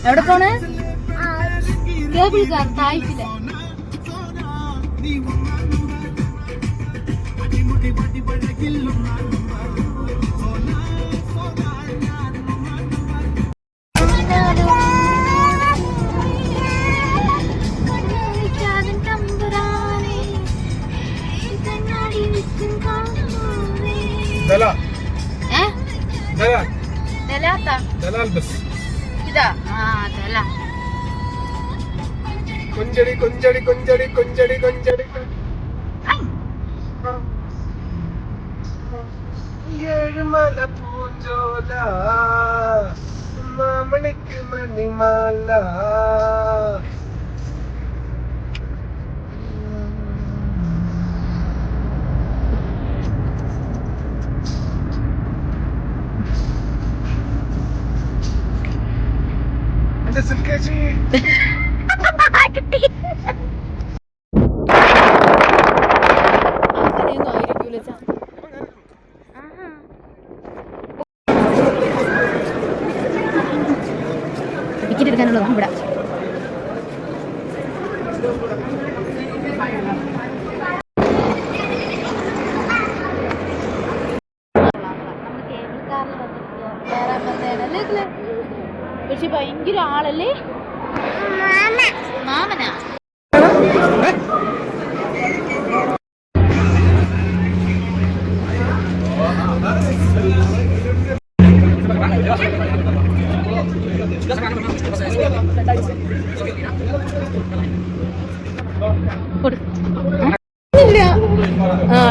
എവിടെ പോണേ? Cable car താഴ്ചയില്ല. കൊഞ്ചടി കൊഞ്ചടി കൊഞ്ചടി കൊഞ്ചടി കൊഞ്ചടി ഏഴുമല പൂഞ്ചോല മാമണിക്ക് മണിമാല. എന്റെ സുൽക്കേച്ചി ടിക്കറ്റ് എടുക്കാനുള്ളതാണ് ഇവിടെ. പക്ഷെ ഭയങ്കര ആളല്ലേ മാമനാ.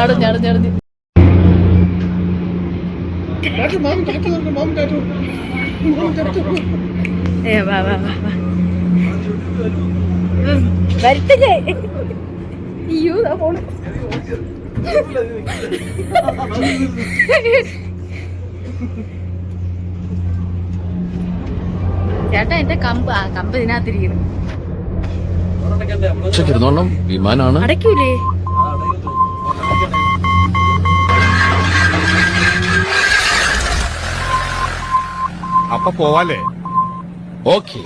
അടഞ്ഞടഞ്ഞടഞ്ഞ് വരട്ടേ. അയ്യോ പോണു. ചേട്ടാ എന്റെ കമ്പ് ഇതിനകത്തിരിക്കുന്നു. വിമാനാണ് അടയ്ക്കൂലേ? അപ്പൊ പോവാലേ? ഓക്കെ.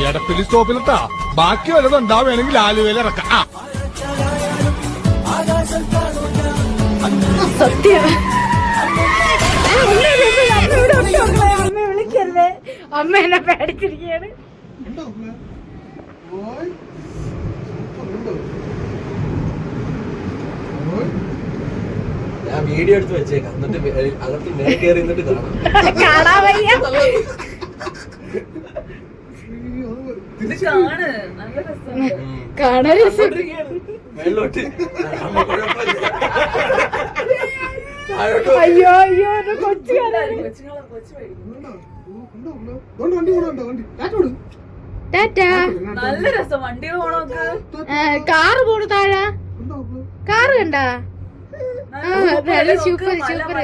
എടപ്പള്ളി സ്റ്റോപ്പിലിട്ടാ ബാക്കി വല്ലതും ഉണ്ടാവുകയാണെങ്കിൽ ആലുവയിൽ ഇറക്കാം. സത്യം അമ്മ വിളിക്കല്ലേ, അമ്മ എന്നെ പേടിച്ചിരിക്കുകയാണ്. ഞാൻ വീഡിയോ എടുത്ത് വെച്ചേക്കാം, എന്നിട്ട് അകത്ത് മേലെ കയറി നിന്നിട്ട് കാണാൻ വയ്യ. കാണാൻ രസം. മേലോട്ട് അയ്യോ അയ്യോ കൊച്ചു നല്ല രസം. വണ്ടി പോണോക്ക് കാറ് പോണു താഴെ. കാറ് കണ്ടാ? Super super.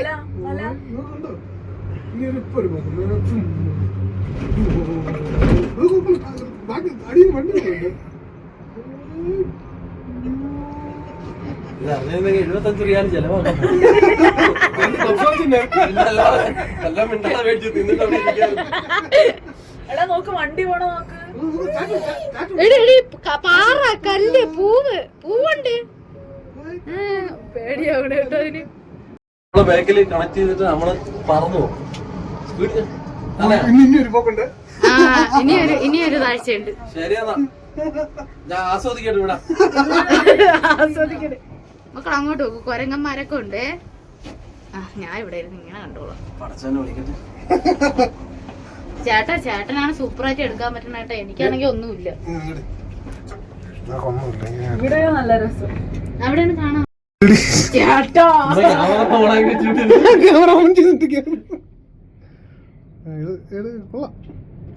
$75 ചെലവാക്കാം. എല്ലാം മിണ്ടാതെ മേടിച്ചു തിന്നിട്ട് അവിടെ ഇരിക്കാറ്. എടാ നോക്ക്, വണ്ടി പോണോ നോക്ക്. പാറ കല്ല് പൂവുണ്ട്. പേടിയാവണ കേട്ടോ അതിന്. നമ്മളെ ബാക്കിൽ കണക്ട് ചെയ്തിട്ട് നമ്മള് പറന്നു പോകും. ഇനിയൊരു താഴ്ചയുണ്ട്. ശരിയെന്നാ ഞാൻ ആസ്വദിക്കട്ടെ ഇവിടെ. ആസ്വദിക്കട്ടെ മക്കൾ. അങ്ങോട്ട് പോകും, കൊരങ്ങന്മാരൊക്കെ ഉണ്ട്. ഞാൻ ഇവിടെ ഇരുന്ന് ഇങ്ങനെ കണ്ടോളാം. പടച്ചോനെ വിളിക്കട്ടെ. ചേട്ടനാണ് സൂപ്പറായിട്ട് എടുക്കാൻ പറ്റുന്ന കേട്ടോ. എനിക്കാണെങ്കിൽ ഒന്നുമില്ല. ഇവിടെയോ നല്ല രസം. അവിടെയാണ് കാണാം.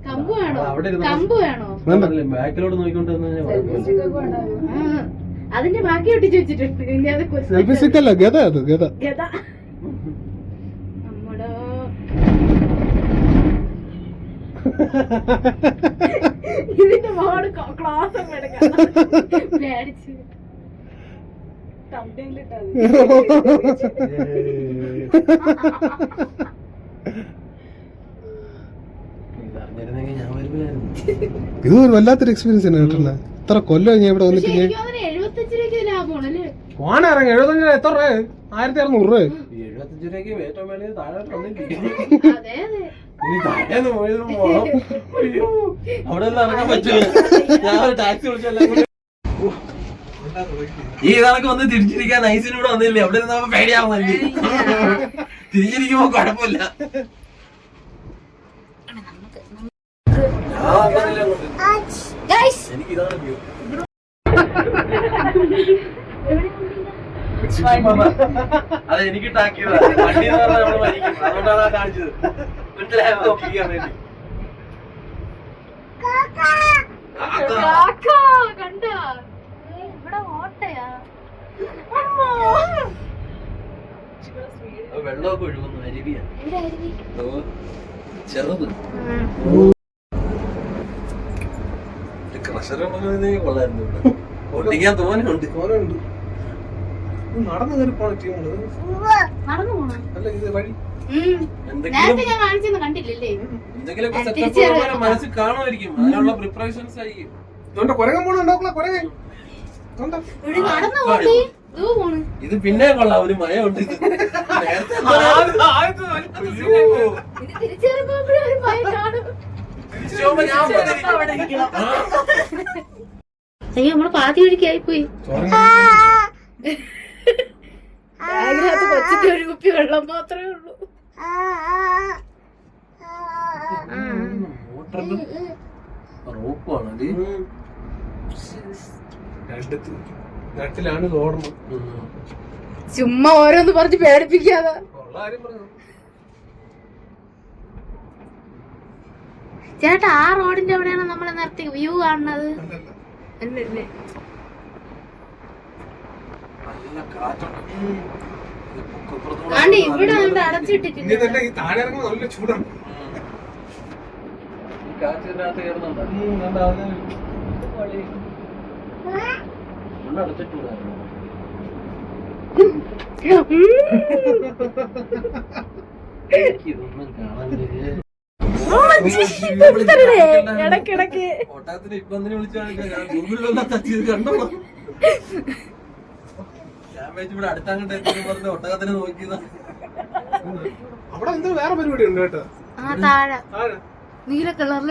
കമ്പ് വേണോ? ബാക്കിലോട്ട് നോക്കിക്കൊണ്ട് അതിന്റെ ബാക്കി ഒട്ടിച്ച് വെച്ചിട്ടുണ്ട്. ഇതിന്റെ മോള് ക്ലാസ് പേടിച്ചു. ഇതറിഞ്ഞിരുന്നെങ്കിൽ ഞാൻ വരുമായിരുന്നു. ഇത് ഒരു വല്ലാത്തൊരു എക്സ്പീരിയൻസ് തന്നെ കേട്ടില്ല. ഇത്ര കൊല്ലം ഞാൻ ഇവിടെ വന്നിട്ട് ഞാൻ 75 രൂപയ്ക്ക് ലാഭമാണല്ലേ? പോണ ഇറങ്ങി 75 എത്ര രൂപ? 1600 രൂപ. 75 രൂപയ്ക്ക് ഏറ്റവും വേണ്ടി താഴെ വന്നില്ലേ? അതെ അതെ. ഇനി താഴേന്ന് പോയത് പോണം. അയ്യോ, അവിടെ ഒന്നും ഇറങ്ങാൻ പറ്റില്ല. ഞാൻ ഒരു ടാക്സി വിളിച്ചല്ല. ഈ ഇതൊക്കെ വന്ന് തിരിച്ചിരിക്കാൻ ഐസിനൂടെ വന്നില്ലേ? അവിടെ നിന്ന് നമുക്ക് പേടിയാവുന്നല്ലേ? തിരിച്ചിരിക്കുമ്പോ കുഴപ്പമില്ല. Guys, എനിക്ക് ഇതാണ് വ്യൂ. അത് എനിക്ക് ടാക്കിയതാ. വണ്ടി എന്ന് പറഞ്ഞാൽ നമ്മള് മരിക്കും. അതുകൊണ്ടാണ് ആ കാണിച്ചത്. മനസ്സിലായോ? നോക്കിക്കാൻ വേണ്ടി. കാക്ക കണ്ടോ? ഇവിടെ ഓട്ടയാ. വെള്ളമൊക്കെ ഒഴുകുന്നു. അരുവിയാണ്. ഇവിടെ അരുവി. ഓ, ചെറുത്. ക്രഷർ കൊള്ളായിരുന്നു. ഇവിടെ ഓടിക്കാൻ തോന്നുന്നുണ്ട്. നടന്നു കയറി പോണ ടീമുണ്ട്. നടന്നു പോണോ? അല്ല ഇത് വഴി നേരത്തെ ഞാൻ കാണിച്ചെന്ന് കണ്ടില്ലല്ലേ? എന്തെങ്കിലുമൊക്കെ സെറ്റപ്പ് മനസ്സിൽ കാണുമായിരിക്കും. അതിനുള്ള പ്രിപ്പറേഷൻസ് ആയിരിക്കും. ഇതുകൊണ്ട് കുരങ്ങൻ പോണുണ്ടോ? കുരങ്ങൻ ഇവിടെ നടന്നു പോണേ. ദൂ പോണ്. ഇത് പിന്നെ കൊള്ളാം. ഒരു മയമുണ്ട്. ഇത് നേരത്തെ ഇത് തിരിച്ചറിയുമ്പോഴേ ഒരു ഭയം കാണും. അയ്യോ, നമ്മള് പാതി വഴിക്കായി പോയി. ബാഗിനകത്ത് കൊച്ചിന്റെ ഒരു കുപ്പി വെള്ളം മാത്രമേ ഉള്ളൂ. റോപ്പാണ് നട്ടിലാണ് ഓടണം. ചുമ്മാ ഓരോന്ന് പറഞ്ഞ് പേടിപ്പിക്കാതെ. ചേട്ടാ, ആ റോഡിന്റെ എവിടെയാണ് നമ്മളെ നിർത്തി വ്യൂ കാണുന്നത്? അല്ലല്ലേ? ഇവിടെ നമ്മൾ അടച്ചിട്ടിട്ടില്ല. ഈ താഴെ ഇറങ്ങുമ്പോൾ നല്ല ചൂടാണ്. കാറ്റിനകത്ത് കയറുന്നുണ്ടോ? അടച്ചിട്ടുണ്ടായിരുന്നു. എനിക്കിതൊന്നും കാണാൻ ഇടക്കിടക്ക് ഒട്ടകത്തിന് ഇപ്പൊ എന്തിനു വിളിച്ചു കാണിച്ചാൽ ഗൂഗിളിലൊന്നും തച്ചിത് കണ്ടോ? ക്യാമ്പേജ് ഇവിടെ അടുത്തങ്ങോട്ട് എത്തി പറഞ്ഞ ഒട്ടകത്തിന് നോക്കിയതാ. അവിടെ എന്തോ വേറെ പരിപാടി ഉണ്ട് കേട്ടോ. ആ താഴെ നീല കളറിൽ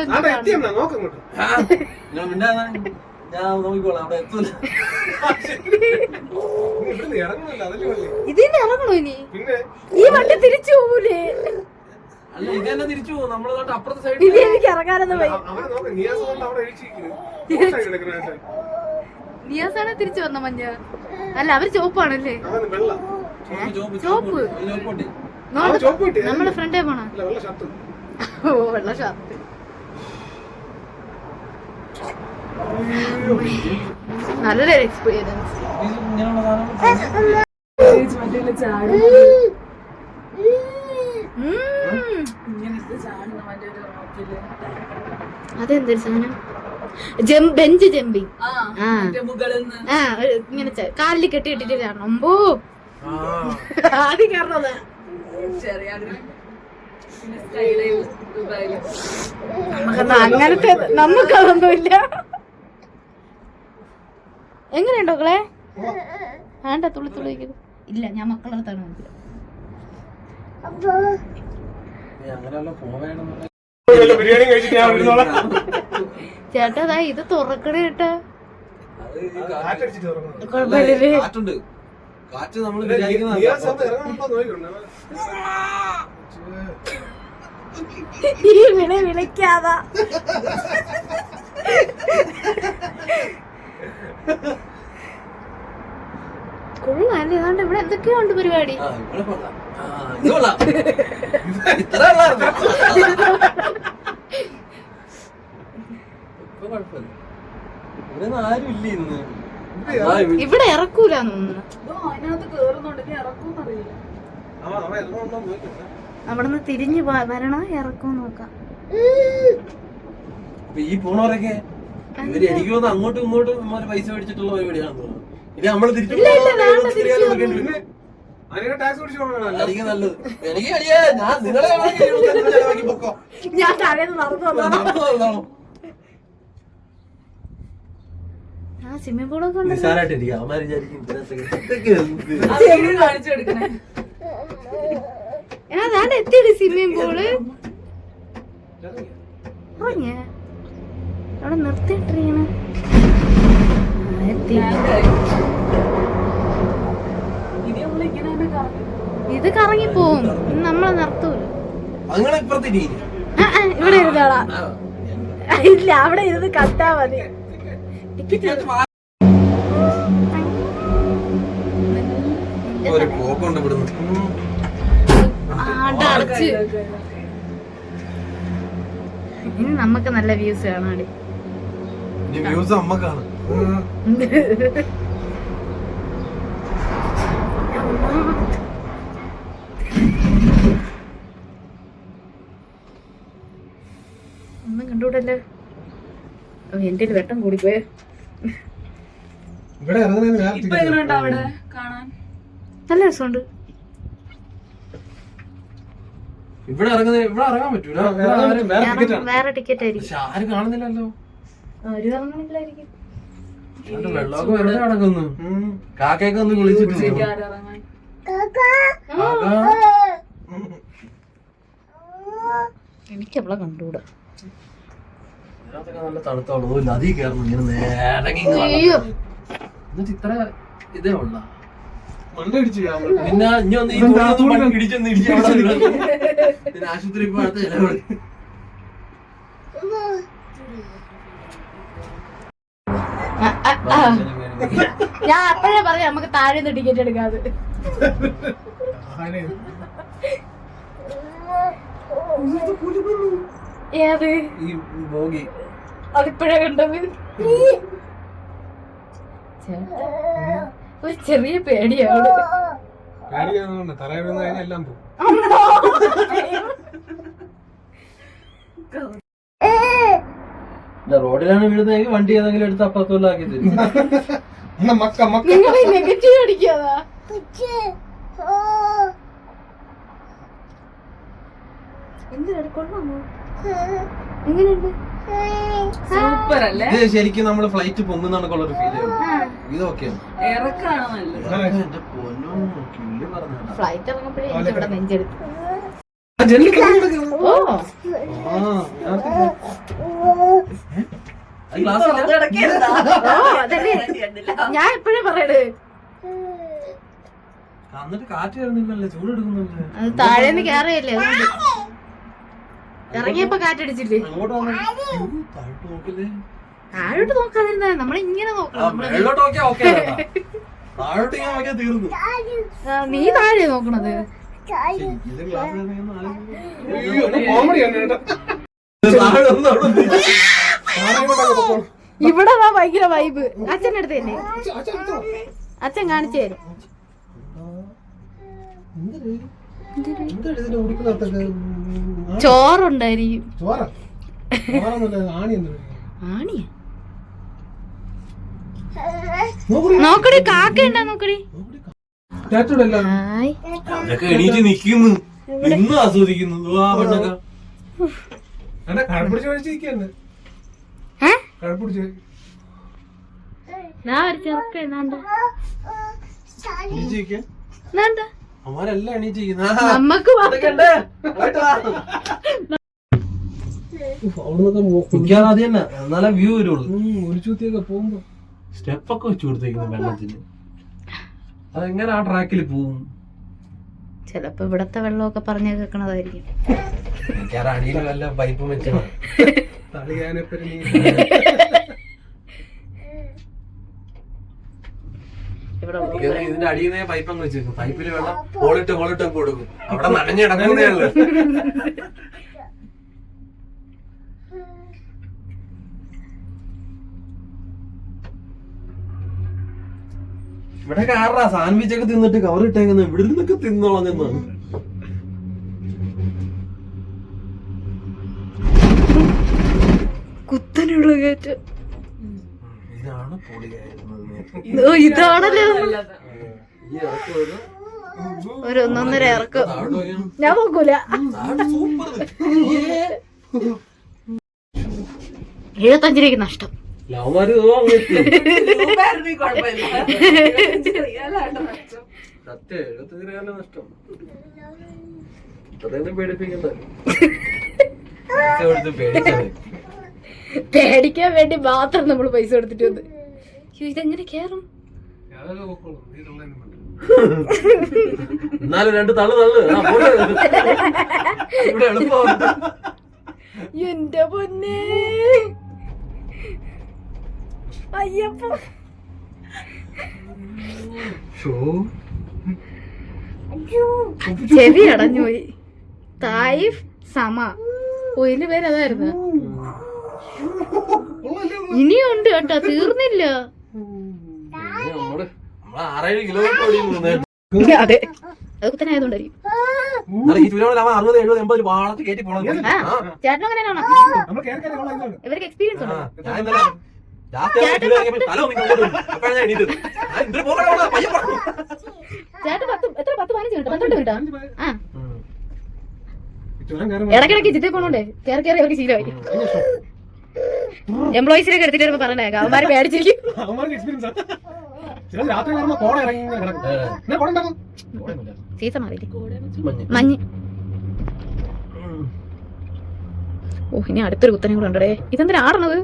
നോക്കങ്ങോട്ട്. നിങ്ങൾ മിണ്ടാ, ഞാൻ നോക്കിക്കോളാം. അവിടെ എത്തൂല. ഇറങ്ങുന്നില്ല, അതല്ലേ വഴി. ഇതിന് ഇറങ്ങണോ ഇനി? പിന്നെ ഈ വണ്ടി തിരിച്ചു പോകൂലേ? അല്ല, ഇതെന്നെ തിരിച്ചു പോകും. നമ്മള് തൊട്ട് അപ്പുറത്തെ സൈഡിൽ ഇനി എനിക്ക് ഇറങ്ങാനൊന്നും വയ്യ. അവനെ നോക്ക്, നിയാസ് കൊണ്ട് അവിടെ എഴുതിയിരിക്കുന്നു. നിയാസാണ് തിരിച്ചു വന്ന മഞ്ഞ. അല്ല, അവര് ചോപ്പാണല്ലേ? അവന് വെള്ള ചോപ്പ്. ചോപ്പ് കിട്ടി. നമ്മളെ ഫ്രണ്ടേ പോണ. വെള്ള ഷർട്ട്. ഓ, വെള്ള ഷർട്ട്. നല്ലൊരു എക്സ്പീരിയൻസ്. അതെന്തൊരു സാധനം? Bench jumping. ഇങ്ങനെ കാലിൽ കെട്ടിയിട്ടിട്ട് കാരണം. അമ്പോ, ആദ്യം കയറണത് അങ്ങനത്തെ നമുക്കതൊന്നുമില്ല. എങ്ങനെയുണ്ടോ മക്കളെ? വേണ്ട, തുള്ളി തുള്ളിക്കുന്നത് ഇല്ല. ഞാൻ മക്കളുടെ അടുത്താണ് നോക്കിയത്. ബിരിയാണി കഴിച്ചിട്ട് ഞാൻ വിടുന്നോളാം. ചേട്ടാ, ദാ ഇത് തുറക്കണ കേട്ടാ. കാറ്റടിച്ചിട്ട് ഇറങ്ങണം. കുഴപ്പമില്ലേ? കാറ്റുണ്ട്. കാറ്റ് നമ്മൾ നിയാസ് ഒന്ന് ഇറങ്ങണമെന്നോ നോക്കിക്കോണ്ടേ. ഈ വിളിക്കാതാ. കൊള്ളാല്ലേ? ഏതാണ്ട് ഇവിടെ എന്തൊക്കെയോ ഉണ്ട് പരിപാടി. ആരും ഇല്ല ഇന്ന്. ഇവിടെ ഇറക്കൂലെന്ന് തോന്നുന്നു. അതിനകത്ത് കേറുന്നുണ്ട്. ഇനി ഇറക്കൂന്നറിയില്ല. അവൻ ഇറങ്ങണമെന്നോ നോക്കിക്കോണ്ടേ. അവിടുന്ന് തിരിഞ്ഞു വരണോ ഇറക്കും നോക്കാം. ഈ പോണവരൊക്കെ ഇവര് എനിക്ക് തോന്നുന്നു അങ്ങോട്ടും ഇങ്ങോട്ടും പൈസ മേടിച്ചിട്ടുള്ള പരിപാടിയാണെന്ന് തോന്നുന്നു. ഇനി നമ്മള് തിരിച്ചു ഇല്ല, ഇല്ല, വേണ്ട, തിരിച്ച് വന്നു. അതിനൊക്കെ ടാക്സ് പിടിച്ചോളാം. എനിക്ക് നല്ലത്. എനിക്ക് അടിയാ, ഞാൻ നിങ്ങളെ ചെലവാക്കി പൊക്കോ. ഞാൻ തലേന്ന് നടന്നു വന്നതാ. ആ സ്വിമ്മിംഗ് പൂളൊക്കെ ഉണ്ട്. നിസാരായിട്ടിരിക്കും അവന്മാര് വിചാരിക്കും കാണിച്ചു കൊടുക്കണേ. അതാണ് എത്തിയത് സ്വിമ്മിംഗ് പൂള്. അവിടെ നിർത്തിയിട്ടിരിക്കണ ഇനി നമ്മളിങ്ങനെ തന്നെ കറങ്ങി ഇത് കറങ്ങി പോവും. നമ്മളെ നിർത്തൂല. അങ്ങനെ ഇപ്പുറത്തിരിക്കും. ഇവിടെ ഇരുന്നോളാ. ഇല്ല, അവിടെ ഇരുന്ന് കത്താ മതി. ഒരു പോക്കുണ്ട് ഇവിടുന്ന്. അടച്ച്. ഇനി നമുക്ക് നല്ല വ്യൂസ് കാണാടി. ഇനി വ്യൂസ് അമ്മക്കാണ്. ഒന്നും കണ്ടുകൂടല്ലോ. എന്റെ വെട്ടം കൂടിപ്പോയെ. ഇവിടെ ഇറങ്ങുന്നതിന് വേറെ ഇപ്പൊ എങ്ങനെയുണ്ട് അവിടെ കാണാൻ? നല്ല രസമുണ്ട്. ഇവിടെ ഇറങ്ങാൻ പറ്റൂല. വേറെ ടിക്കറ്റ് ആണ്. വേറെ ടിക്കറ്റ് ആയിരിക്കും. പക്ഷെ ആരും കാണുന്നില്ലല്ലോ. ഒരു ഇറങ്ങണില്ലായിരിക്കും. വെള്ളമൊക്കെ വെറുതെ കിടക്കുന്നു. കാക്കയൊക്കെ ഒന്ന് വിളിച്ചിട്ട് ആരിറങ്ങാൻ? എനിക്ക് അവളെ കണ്ടുകൂടാ. നല്ല തണുത്തോളൂ. നദി കയറുന്നു ഇങ്ങനെ നേരങ്ങി. അയ്യോ, എന്നിട്ട് ഇത്ര ഇതേ ഉള്ള മണ്ടടിച്ച് പിന്നെ ഇനി ഒന്ന് ഈ തുണിയൊന്നും ഇടിച്ചൊന്ന് പിന്നെ ആശുപത്രി പോകാത്ത ചിലവ്. ഞാൻ അപ്പോഴേ പറഞ്ഞു നമുക്ക് താഴെ നിന്ന് ടിക്കറ്റ് എടുക്കാതെ. ഏത് ഈ ബോഗി അതിപ്പോഴേ കണ്ടത്. ഒരു ചെറിയ പേടിയാണ്. പേടിയാണെന്നുണ്ട്. തറയിൽ വീണ് കഴിഞ്ഞാൽ എല്ലാം പോകും. റോഡിലാണ് വീഴുന്നതെങ്കിൽ വണ്ടി ഏതെങ്കിലും എടുത്ത് അപ്പുറത്തോലാക്കി തരും. നിങ്ങൾ നെഗറ്റീവ് അടിക്കാതാ. എന്തിനാ എങ്ങനെയുണ്ട്? സൂപ്പർ അല്ലേ? ഇത് ശരിക്കും നമ്മള് ഫ്ലൈറ്റ് പൊങ്ങുന്നൊക്കെ ഉള്ള ഒരു ഫീൽ ഇതൊക്കെയാണ്. ഇറക്കാണ് നല്ലത്. എന്റെ പൊന്നോ കിള്ളി പറഞ്ഞ ഫ്ലൈറ്റ് ഇറങ്ങുമ്പോഴേ എനിക്ക് ഇവിടെ നെഞ്ചെടുത്തു. ഓ, അതല്ലേ ഞാൻ എപ്പോഴേ പറയണേ. എന്നിട്ട് കാറ്റ് വരുന്നില്ലല്ലേ, ചൂടെടുക്കുന്നില്ലേ? അത് താഴേന്ന് കേറിയല്ലേ, അതുകൊണ്ട് ഇറങ്ങിയപ്പോ കാറ്റടിച്ചില്ലേ. അങ്ങോട്ട് താഴോട്ട് നോക്കില്ലേ? താഴോട്ട് നോക്കാതിരുന്ന നമ്മളിങ്ങനെ നോക്കണം. മേളോട്ട് നോക്കിയാ ഓക്കെ. താഴോട്ട് ഇങ്ങനെ നോക്കിയാ തീർന്നു. നീ താഴെ നോക്കണത്. ഇത് ഗ്ലാസ് കോമഡിയാണ് കേട്ടോ. ഇവിടെ വാ, ഭയങ്കര വൈബ്. അച്ഛൻ്റെ അടുത്ത് തന്നെ. അച്ഛൻ കാണിച്ചു തരും. ചോറുണ്ടായിരിക്കും. ആണിയ നോക്കടി, കാക്കയുണ്ടാ നോക്കടി. ഹായ്. അവരൊക്കെ എണീറ്റ് നിക്കുന്നു, ഇന്ന് ആസ്വദിക്കുന്നു. ഞാൻ ഒരു ചെറുക്ക എന്നാണ്ട് അവരെല്ലാം എണീറ്റ് നമ്മക്ക് അത് തന്നെ എന്നാലേ വ്യൂ വരുള്ളൂ. ഒരു ചൂത്തിയൊക്കെ പോകുമ്പോ സ്റ്റെപ്പൊക്കെ വെച്ച് കൊടുത്തേക്കുന്നു വെള്ളത്തിന്. അതെങ്ങനെ ആ ട്രാക്കിൽ പോവും? ചിലപ്പോ ഇവിടത്തെ വെള്ളമൊക്കെ പറഞ്ഞു കേൾക്കണതായിരിക്കും. അടിയിൽ വല്ല പൈപ്പും വെച്ചാൽ ഇതിന്റെ അടിയിൽ നിന്ന് പൈപ്പ് അങ്ങ് വെച്ചേക്കും. പൈപ്പില് വെള്ളം ഹോളിട്ട് കൊടുക്കും. അവിടെ നനഞ്ഞിടക്കുന്നേ ഉള്ളു. ഇവിടെ കാറാ സാൻഡ്വിച്ച് ഒക്കെ തിന്നിട്ട് കവർ ഇട്ടേക്കുന്നത്. ഇവിടെ നിന്നൊക്കെ തിന്നോളാം എന്നാണ്. കുത്തനുള്ള കയറ്റം. ഇതാണ് പൊളിയായിരുന്നത്. ഓ, ഇതാണല്ലോ നല്ലത്. ഈ ഇറക്കം ഒരു ഒന്നൊന്നര ഇറക്കം. താഴോട്ട് നോക്കിയാ ഞാൻ നോക്കൂല. സൂപ്പർ. 75 രൂപയ്ക്ക് നഷ്ടം. ലവന്മാര് രൂപയായിരുന്നെങ്കിൽ കുഴപ്പമില്ല. റിയലായിട്ട് നഷ്ടം. സത്യം 75 രൂപ നഷ്ടം. അതെന്നെ പേടിപ്പിക്കണ്ട. പേടിച്ചത് പേടിക്കാൻ വേണ്ടി മാത്രം നമ്മൾ പൈസ കൊടുത്തിട്ട് വന്ന്. ഇതെങ്ങനെ കേറും? എന്നാലും 2 തള്ളു ഇവിടെ എളുപ്പം. എന്റെ പൊന്നേ, അയ്യപ്പ. ചെവി അടഞ്ഞുപോയി. തായിഫ് സമ. ഓ, ഇതിന്റെ പേര് അതായിരുന്നു. ഇനിയുണ്ട് കേട്ടോ, തീർന്നില്ല. നമ്മള് 6-7 കിലോമീറ്റർ ഓടിയിരുന്നു. അതെ, അതൊക്കെ തന്നെ ആയതുകൊണ്ടായിരിക്കും. ഈ ചുരം 60-70-80 വാളത്ത് കയറ്റി പോകണം. ചേട്ടൻ അങ്ങനെയാണോ? ഇവർക്ക് എക്സ്പീരിയൻസ് ഉണ്ട്. ഞാൻ ഇന്നലെ ചേട്ടൻ 10 15 മിനിറ്റ് 12 മിനിറ്റാ. ആ, ഇടയ്ക്കിടയ്ക്ക് ജിദ്ദേ പോണോണ്ടേ കയറി കയറി അവർക്ക് ശീലമായി. എംപ്ലോയീസിനൊക്കെ എടുത്തിട്ട് വരുമ്പോ പറഞ്ഞേക്കാം, അവന്മാര് പേടിച്ചിരിക്കും. സീസൺ മാറിയില്ലേ? മഞ്ഞ്. ഓ, ഇനി അടുത്തൊരു കുത്തനെ കൂടെ ഉണ്ടേ. ഇതെന്തിനാ ആടണത്?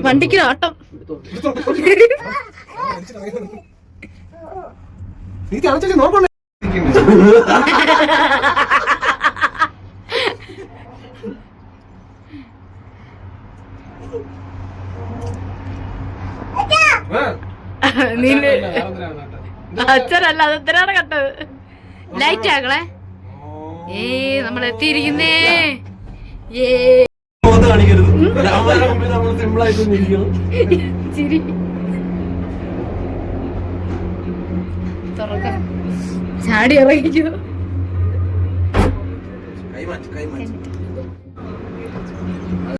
വണ്ടിക്ക് ആട്ടം. നോക്കണേ. അച്ഛനല്ല, അതെന്തിനാണ് കണ്ടത്? ലൈറ്റ് ആകളെ. നമ്മൾ എത്തിയിരിക്കുന്നേ. ചിരി തുറക്കം ചാടി ഇറങ്ങിക്കോ. കൈമാറ്റി